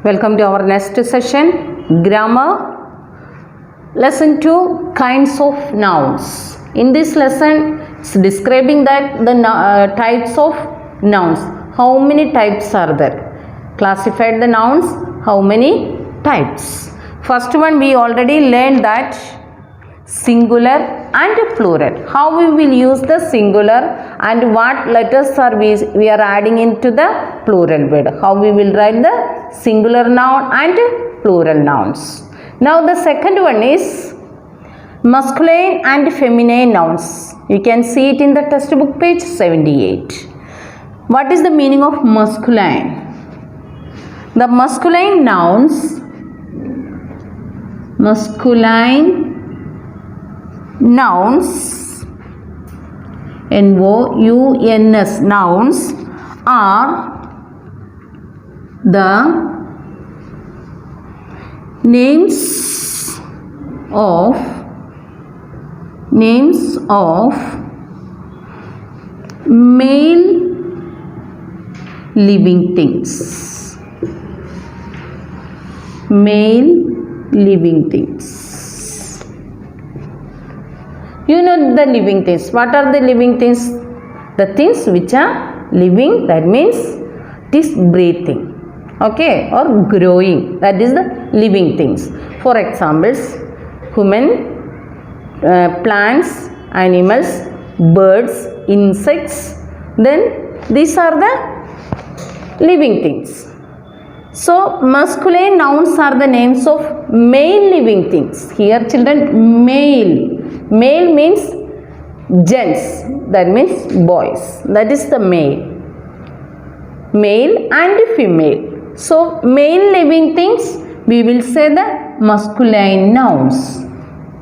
Welcome to our next session, grammar. Lesson 2, kinds of nouns. In this lesson, it's describing that the types of nouns. How many types are there? Classified the nouns. How many types? First one, we already learned that singular and plural. How we will use the singular and what letters are we are adding into the plural word. How we will write the singular noun and plural nouns. Now the second one is masculine and feminine nouns. You can see it in the textbook page 78. What is the meaning of masculine? The masculine nouns, N-O-U-N-S, nouns are the names of male living things. Male living things. You know the living things. What are the living things? The things which are living, that means it is breathing, okay, or growing. That is the living things. For examples, human, plants, animals, birds, insects. Then these are the living things. So masculine nouns are the names of male living things. Here children, male. Male means gents, that means boys. That is the male. Male and female. So male living things, we will say the masculine nouns.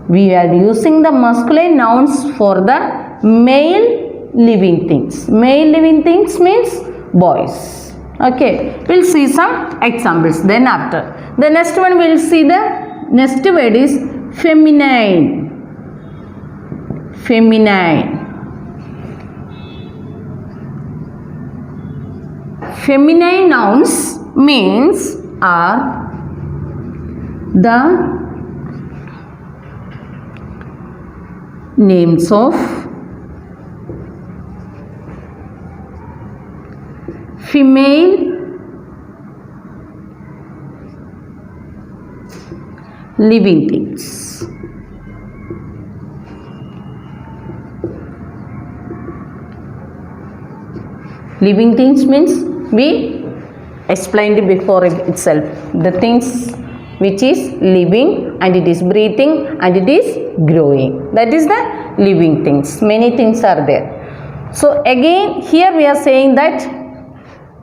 We are using the masculine nouns for the male living things. Male living things means boys. Okay, we'll see some examples then after. The next one we'll see the next word is feminine. Feminine. Feminine nouns means are the names of female living things. Living things means we explained before itself. The things which is living and it is breathing and it is growing. That is the living things. Many things are there. So again here we are saying that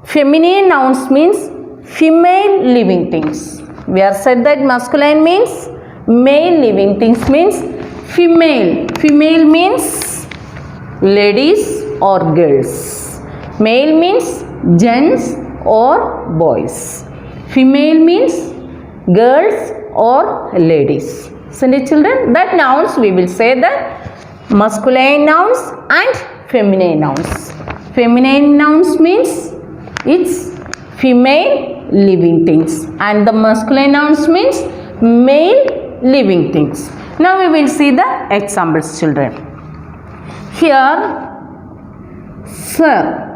feminine nouns means female living things. We are said that masculine means male living things means female. Female means ladies or girls. Male means gents or boys. Female means girls or ladies. So children, that nouns we will say the masculine nouns and feminine nouns. Feminine nouns means it's female living things and the masculine nouns means male living things. Now we will see the examples, children. Here, sir.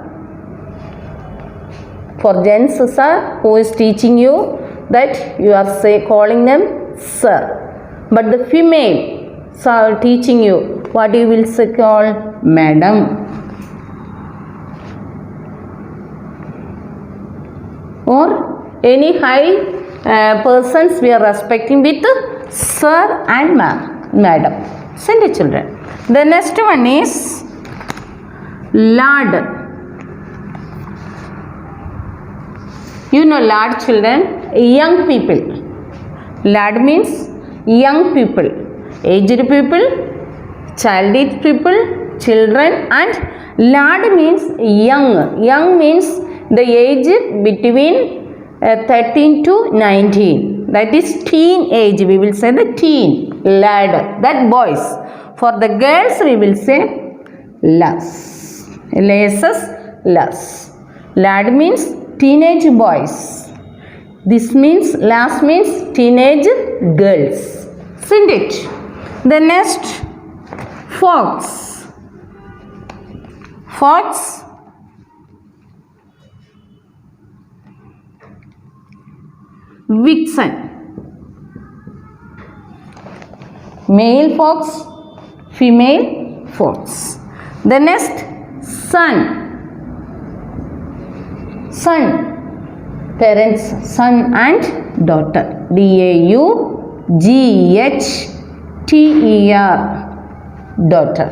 For gents, sir, who is teaching you, that you are calling them sir. But the female sir teaching you, what you will say call madam. Or any high persons we are respecting with sir and madam. Send it, children. The next one is lad. You know lad, children, young people. Lad means young people, aged people, childish people, children, and lad means young. Young means the age between 13 to 19. That is teen age. We will say the teen, lad. That boys. For the girls we will say lass. Lasses, lass. Lad means teenage boys. This means, last means teenage girls. Isn't it? The next, fox. Fox. Vixen. Male fox, female fox. The next, son. Son. Parents, son and daughter. D-A-U-G-H-T-E-R. Daughter.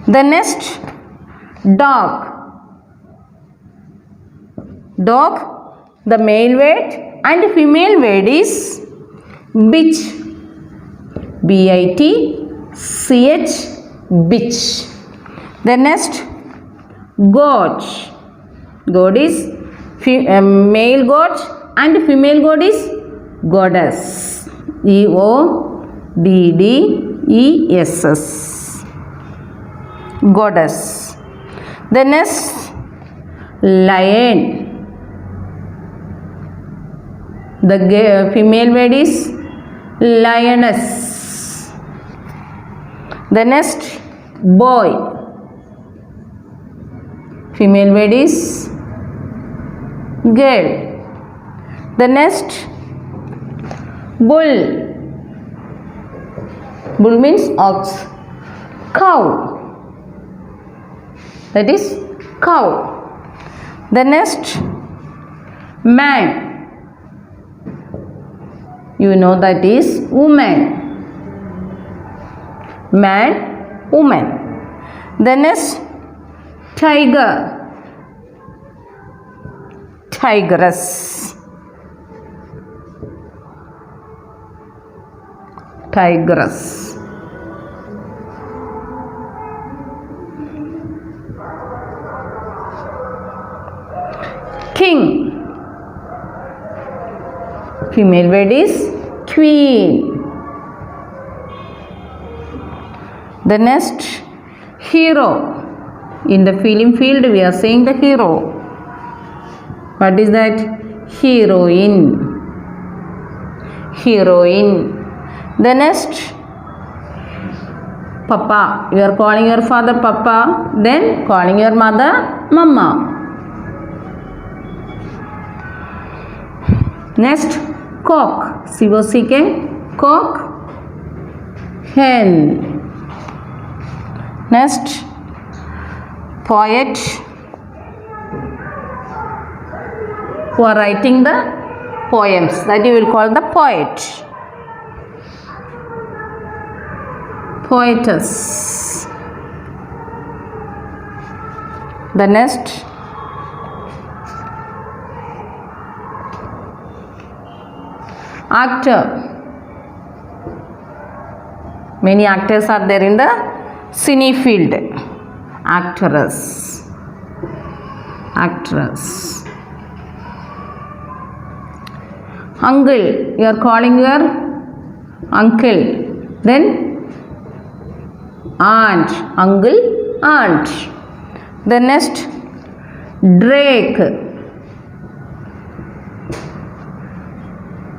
The next, dog. Dog. The male word and female word is bitch. B-I-T-C-H. Bitch. The next, goat. Goat is male goat and female goat is goddess. G-O-D-D-E-S-S. Goddess. The next, lion. The female word is lioness. The next, boy. Female word is girl. The next, bull. Bull means ox. Cow. That is cow. The next, man. You know that is woman. Man, woman. The next, tiger. Tigress. Tigress. King. Female word is queen. The next, hero. In the film field we are saying the hero. What is that? Heroine. Heroine. The next, papa. You are calling your father papa, then calling your mother mama. Next, cock. C-O-C-K. Cock. Hen. Next, poet. Who are writing the poems, that you will call the poet. Poetess. The next, actor. Many actors are there in the cine field. Actress. Actress. Uncle. You are calling your uncle. Then aunt. Uncle, aunt. The next, drake.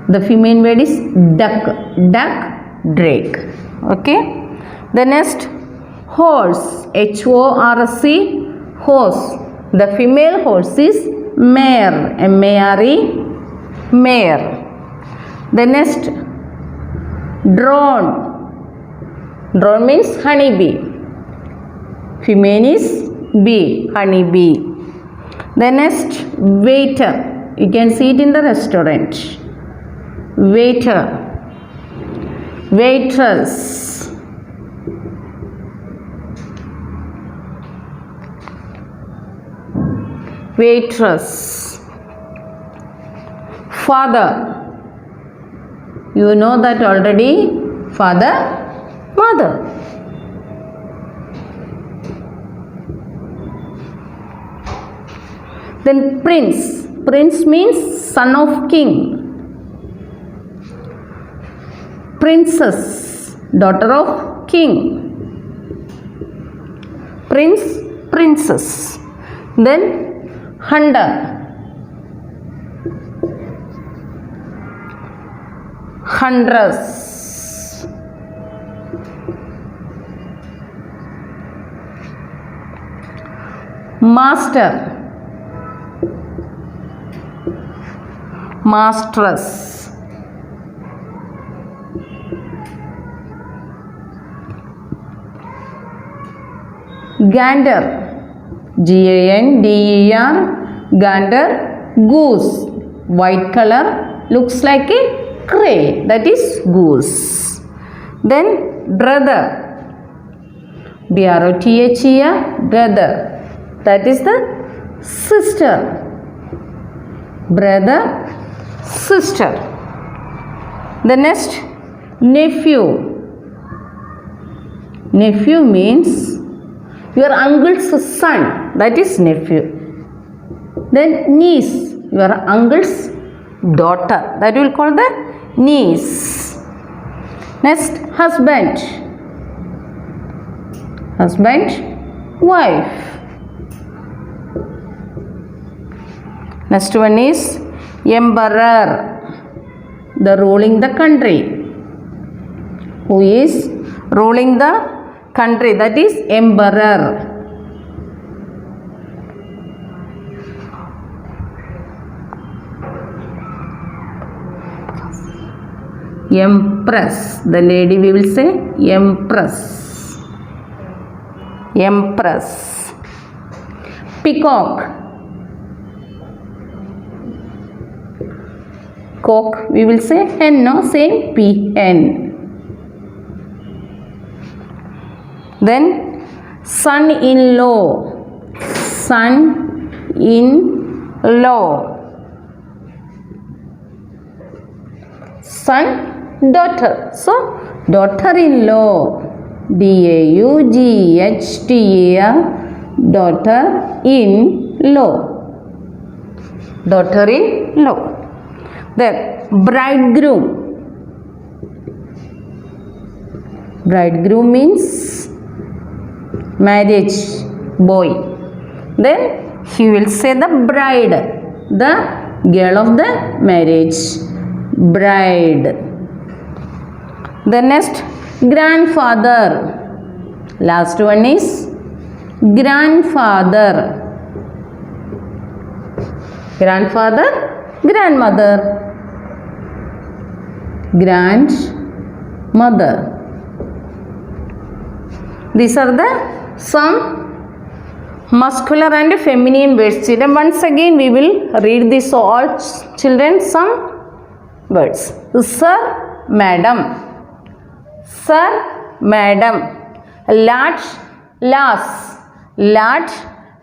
The female word is duck. Duck, drake. Okay. The next, horse. H-O-R-S-E. Horse. The female horse is mare. M-A-R-E. Mare. The next, drone. Drone means honeybee. Female is bee. Honeybee. The next, waiter. You can see it in the restaurant. Waiter. Waitress. Waitress. Father. You know that already. Father, mother. Then prince. Prince means son of king. Princess, daughter of king. Prince, princess. Then hunter. huntress, master, mastress, gander, G-A-N-D-E-R, gander, goose, white color, looks like a crane, that is goose. Then brother, B-R-O-T-H-E-R, brother, that is the sister, brother, sister. The next, nephew, nephew means your uncle's son, that is nephew. Then niece, your uncle's daughter, that we will call the niece. Next, husband, husband, wife. Next one is emperor, the ruling the country. Who is ruling the country, that is emperor. Empress, the lady we will say empress, empress. Peacock, cock we will say hen, no, same P-N. Then son-in-law, son-in-law. Son, daughter, so daughter-in-law, D-A-U-G-H-T-E-R, daughter-in-law, daughter-in-law. Then bridegroom, bridegroom means marriage boy. Then he will say the bride, the girl of the marriage, bride. The next, grandfather, last one is grandfather, grandfather, grandmother, grandmother. These are the some muscular and feminine words. Children, once again we will read this all children some words. Sir, madam, sir, madam. Large, lass, large,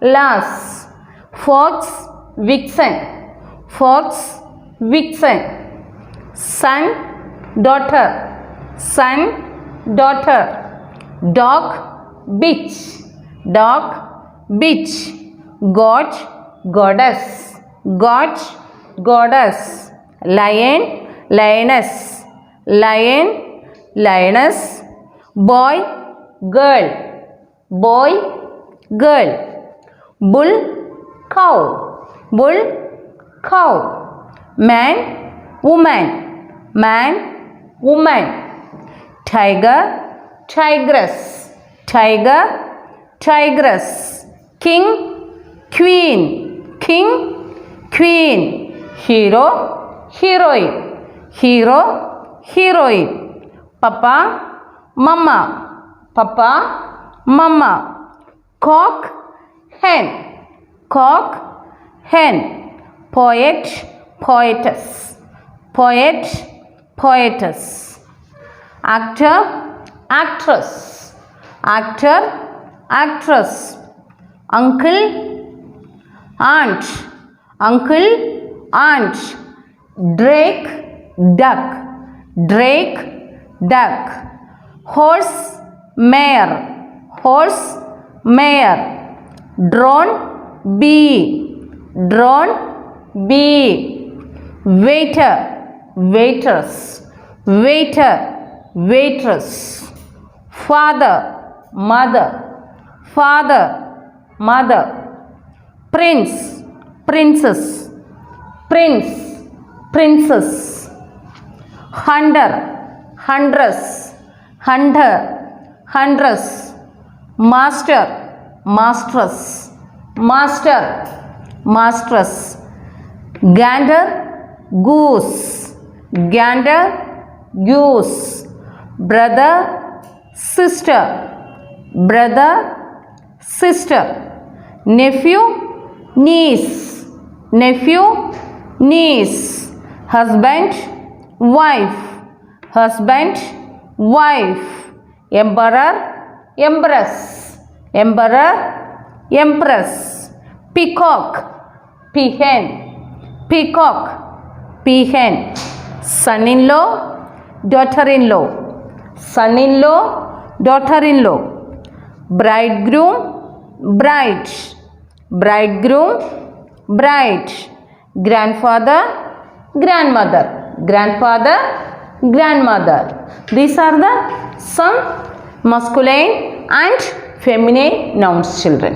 lass. Fox, vixen, fox, vixen. Son, daughter, son, daughter. Dog, bitch, dog, bitch. God, goddess, god, goddess. Lion, lioness, lion, lioness. Boy, girl, boy, girl. Bull, cow, bull, cow. Man, woman, man, woman. Tiger, tigress, tiger, tigress. King, queen, king, queen. Hero, heroine, hero, heroine. Papa, mama, papa, mama. Cock, hen, cock, hen. Poet, poetess, poet, poetess. Actor, actress, actor, actress. Uncle, aunt, uncle, aunt. Drake, duck, drake, duck. Horse, mare, horse, mare. Drone, bee, drone, bee. Waiter, waitress, waiter, waitress. Father, mother, father, mother. Prince, princess, prince, princess. hunter, huntress, hunter, huntress, master, mastress, master, mastress, gander, goose, gander, goose, brother, sister, brother, sister, nephew, niece, nephew, niece, husband, wife, husband, wife, emperor, empress, emperor, empress, peacock, peahen, peacock, peahen, son-in-law, daughter-in-law, son-in-law, daughter-in-law, bridegroom, bride, bridegroom, bride, grandfather, grandmother, grandfather, grandmother. These are the some masculine and feminine nouns, children.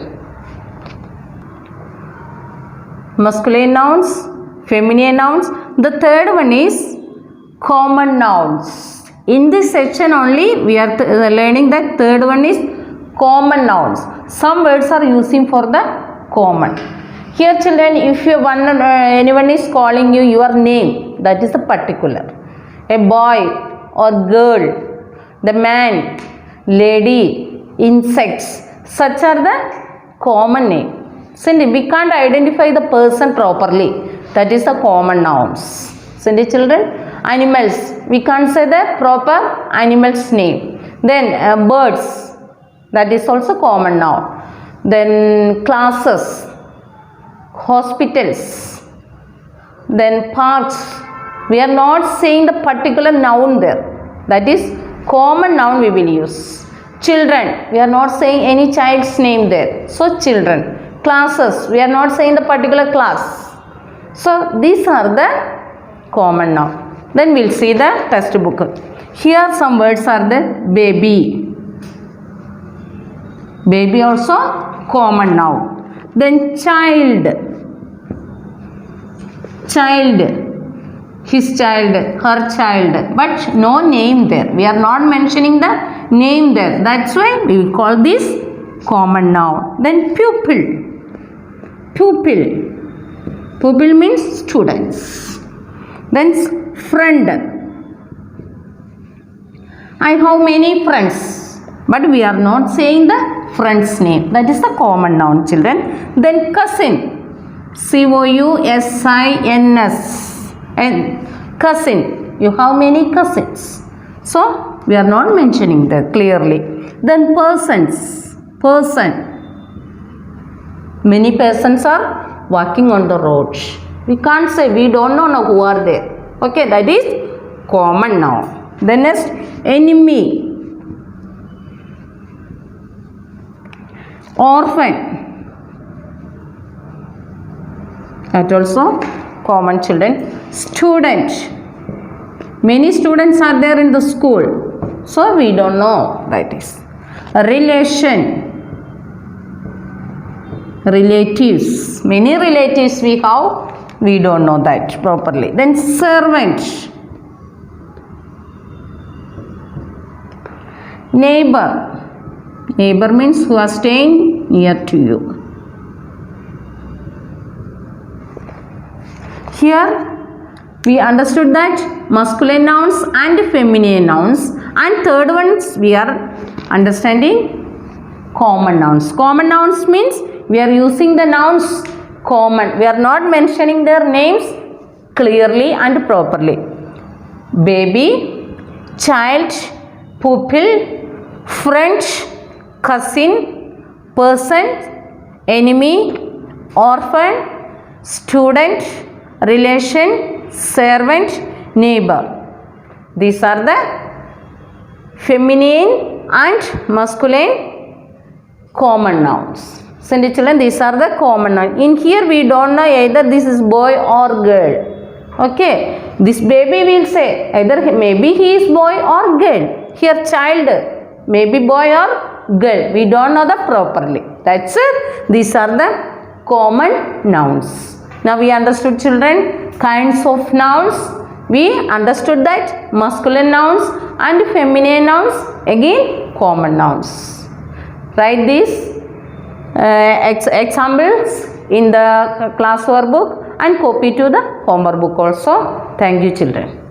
Masculine nouns, feminine nouns. The third one is common nouns. In this section only we are learning that third one is common nouns. Some words are using for the common. Here children, if anyone is calling you your name, that is the particular. A boy or girl, the man, lady, insects, such are the common name. Cindy, we can't identify the person properly. That is the common nouns. Cindy children, animals, we can't say the proper animal's name. Then birds, that is also common noun. Then classes, hospitals, then parks. We are not saying the particular noun there. That is common noun we will use. Children, we are not saying any child's name there. So children. Classes, we are not saying the particular class. So these are the common noun. Then we'll see the textbook. Here some words are the baby. Baby also common noun. Then child. Child. His child, her child. But no name there. We are not mentioning the name there. That's why we will call this common noun. Then pupil. Pupil. Pupil means students. Then friend. I have many friends. But we are not saying the friend's name. That is the common noun, children. Then cousin. C-O-U-S-I-N-S. And cousin. You have many cousins. So, we are not mentioning that clearly. Then persons. Person. Many persons are walking on the road. We can't say, we don't know who are there. Okay, that is common noun. Then next, enemy. Orphan. That also common, children. Student. Many students are there in the school. So we don't know that is. Relation. Relatives. Many relatives we have. We don't know that properly. Then servant. Neighbor. Neighbor means who are staying near to you. Here we understood that masculine nouns and feminine nouns, and third ones we are understanding common nouns. Common nouns means we are using the nouns common. We are not mentioning their names clearly and properly. Baby, child, pupil, friend, cousin, person, enemy, orphan, student, relation, servant, neighbor. These are the feminine and masculine common nouns. So children, these are the common nouns. In here we don't know either this is boy or girl. Okay, this baby will say either maybe he is boy or girl. Here child, maybe boy or girl. We don't know that properly. That's it. These are the common nouns. Now we understood, children, kinds of nouns, we understood that masculine nouns and feminine nouns again common nouns. Write these examples in the class workbook and copy to the homework book also. Thank you children.